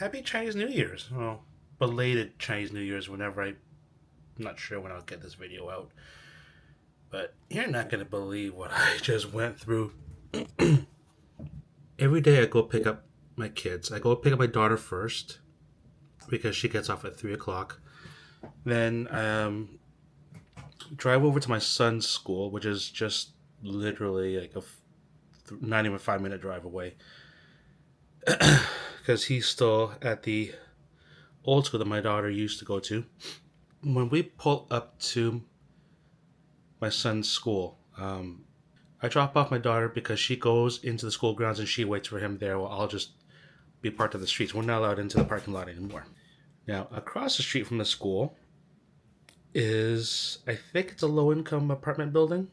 Happy Chinese New Year's. Well, belated Chinese New Year's I'm not sure when I'll get this video out. But you're not going to believe what I just went through. Every day I go pick up my kids. I go pick up my daughter first because she gets off at 3 o'clock. Then drive over to my son's school, which is just literally like not even 5 minute drive away. Because he's still at the old school that my daughter used to go to. When we pull up to my son's school, I drop off my daughter because she goes into the school grounds and she waits for him there while I'll just be parked on the streets. We're not allowed into the parking lot anymore. Now, across the street from the school is, I think it's a low income apartment building.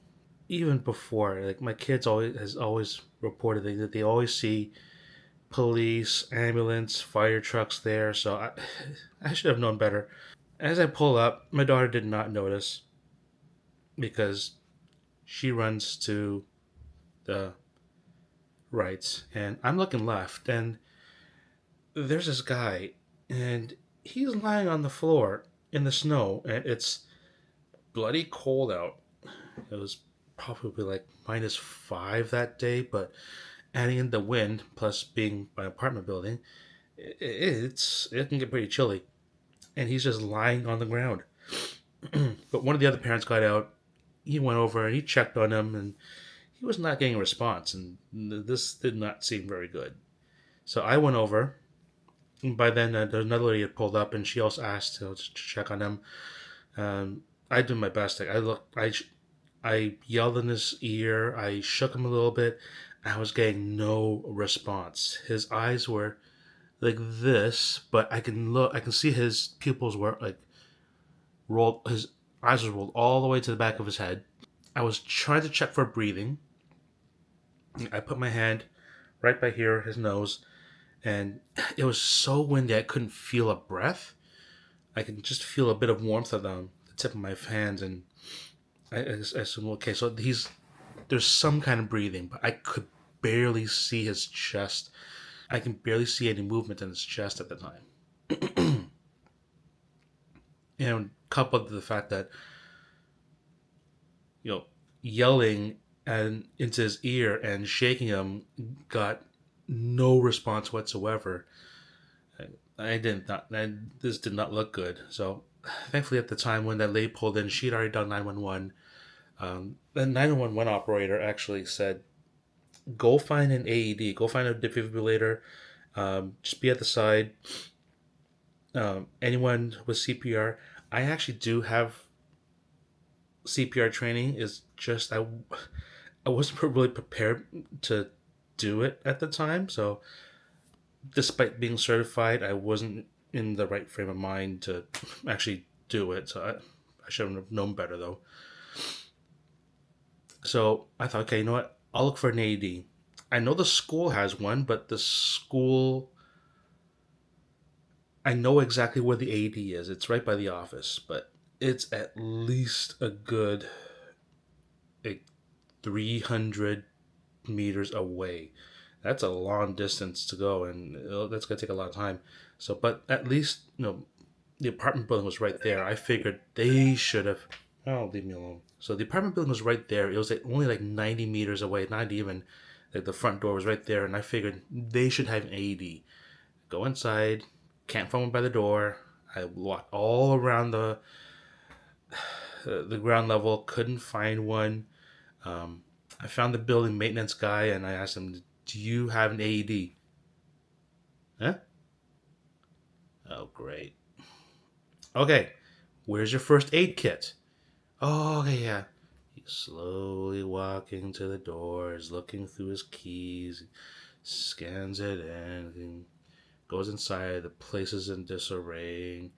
Even before, like my kids always reported that they always see police, ambulance, fire trucks there. So I should have known better. As I pull up, my daughter did not notice because she runs to the right, and I'm looking left, and there's this guy, and he's lying on the floor in the snow, and it's bloody cold out. It was probably like -5 that day, but adding in the wind plus being my apartment building, it can get pretty chilly. And he's just lying on the ground. But one of the other parents got out. He went over and he checked on him, and he was not getting a response, and this did not seem very good. So I went over. And by then, there's another lady had pulled up, and she also asked to check on him. I did my best. I yelled in his ear. I shook him a little bit. I was getting no response. His eyes were like this, but I can look. I can see his pupils were like rolled. His eyes were rolled all the way to the back of his head. I was trying to check for breathing. I put my hand right by here, his nose, and it was so windy I couldn't feel a breath. I could just feel a bit of warmth on the tip of my hands, and I assumed, okay, so there's some kind of breathing, but I could barely see his chest. I can barely see any movement in his chest at the time. And coupled with the fact that, yelling and into his ear and shaking him got no response whatsoever. I didn't not. This did not look good. So, thankfully, at the time when that lady pulled in, she'd already done 911. The 911 operator actually said, "Go find an AED. Go find a defibrillator. Just be at the side. Anyone with CPR. I actually do have CPR training. Is just I wasn't really prepared to do it at the time. So, despite being certified, I wasn't in the right frame of mind to actually do it. So I should have known better though. So I thought, okay, you know what? I'll look for an AED. I know the school has one, but the school, I know exactly where the AED is. It's right by the office, but it's at least a good like 300 meters away. That's a long distance to go, and that's gonna take a lot of time. So, but at least the apartment building was right there. I figured they should have. Oh, leave me alone. So the apartment building was right there. It was like only like 90 meters away, not even. Like the front door was right there, and I figured they should have an AED. Go inside, can't find one by the door. I walked all around the ground level, couldn't find one. I found the building maintenance guy, and I asked him, "Do you have an AED?" Huh? Oh, great. Okay, where's your first aid kit? Oh, okay, yeah. He's slowly walking to the doors, looking through his keys, scans it in, and goes inside. The place is in disarray.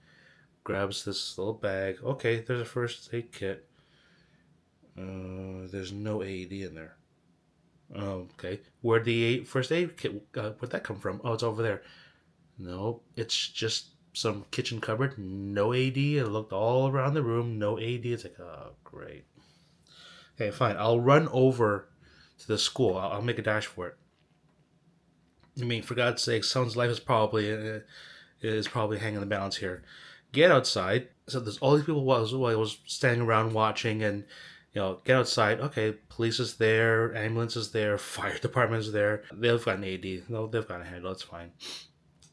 Grabs this little bag. Okay, there's a first aid kit. There's no AED in there. Okay, where'd the first aid kit? Where'd that come from? Oh, it's over there. No, it's just some kitchen cupboard. No AED. I looked all around the room. No AED. It's like, oh, great. Okay, fine. I'll run over to the school. I'll make a dash for it. I mean, for God's sake, someone's life is probably hanging in the balance here. Get outside. So there's all these people was standing around watching, and get outside. Okay, police is there, ambulance is there, fire department is there. They've got an AD. No, they've got a handle. It's fine.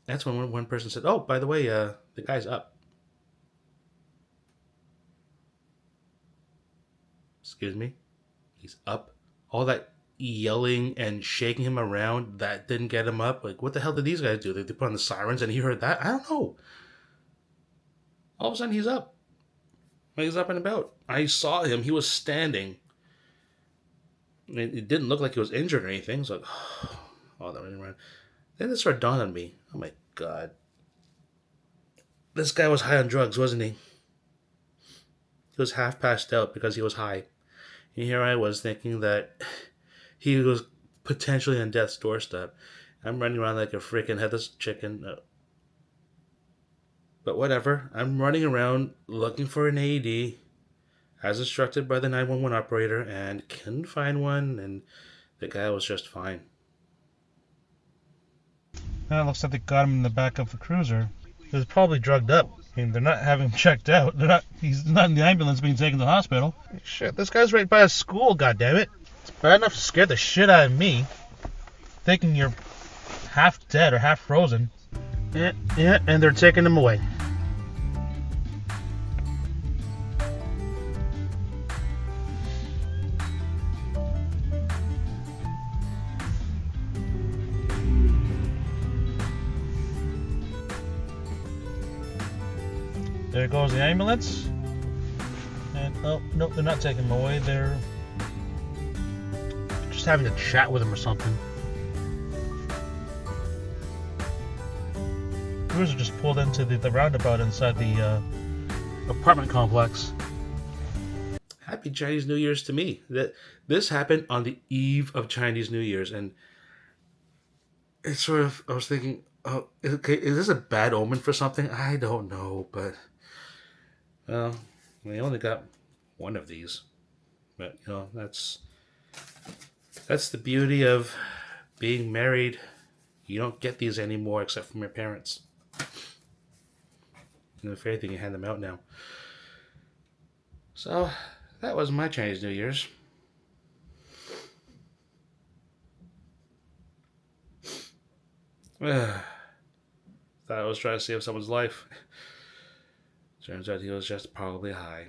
That's when one person said, "Oh, by the way, the guy's up." Excuse me, he's up. All that yelling and shaking him around that didn't get him up. Like, what the hell did these guys do? They put on the sirens and he heard that? I don't know. All of a sudden, he's up. He's up and about. I saw him. He was standing. It didn't look like he was injured or anything. So, oh, that running around. Then it started dawning on me. Oh my god, this guy was high on drugs, wasn't he? He was half passed out because he was high. And here I was thinking that he was potentially on death's doorstep. I'm running around like a freaking headless chicken. But whatever. I'm running around looking for an AED as instructed by the 911 operator and couldn't find one, and the guy was just fine. Now it looks like they got him in the back of the cruiser. He was probably drugged up. I mean, they're not having him checked out. He's not in the ambulance being taken to the hospital. Shit, this guy's right by a school, goddammit. It's bad enough to scare the shit out of me, thinking you're half dead or half frozen. Yeah, and they're taking him away. There goes the ambulance. And, oh, no, they're not taking him away. They're just having a chat with him or something. Cruiser just pulled into the roundabout inside the apartment complex. Happy Chinese New Year's to me. This happened on the eve of Chinese New Year's, and it's sort of, I was thinking, oh, okay, is this a bad omen for something? I don't know, but well, we only got one of these. But that's the beauty of being married. You don't get these anymore except from your parents. And if anything, you hand them out now. So that was my Chinese New Year's. Thought I was trying to save someone's life. Turns out he was just probably high.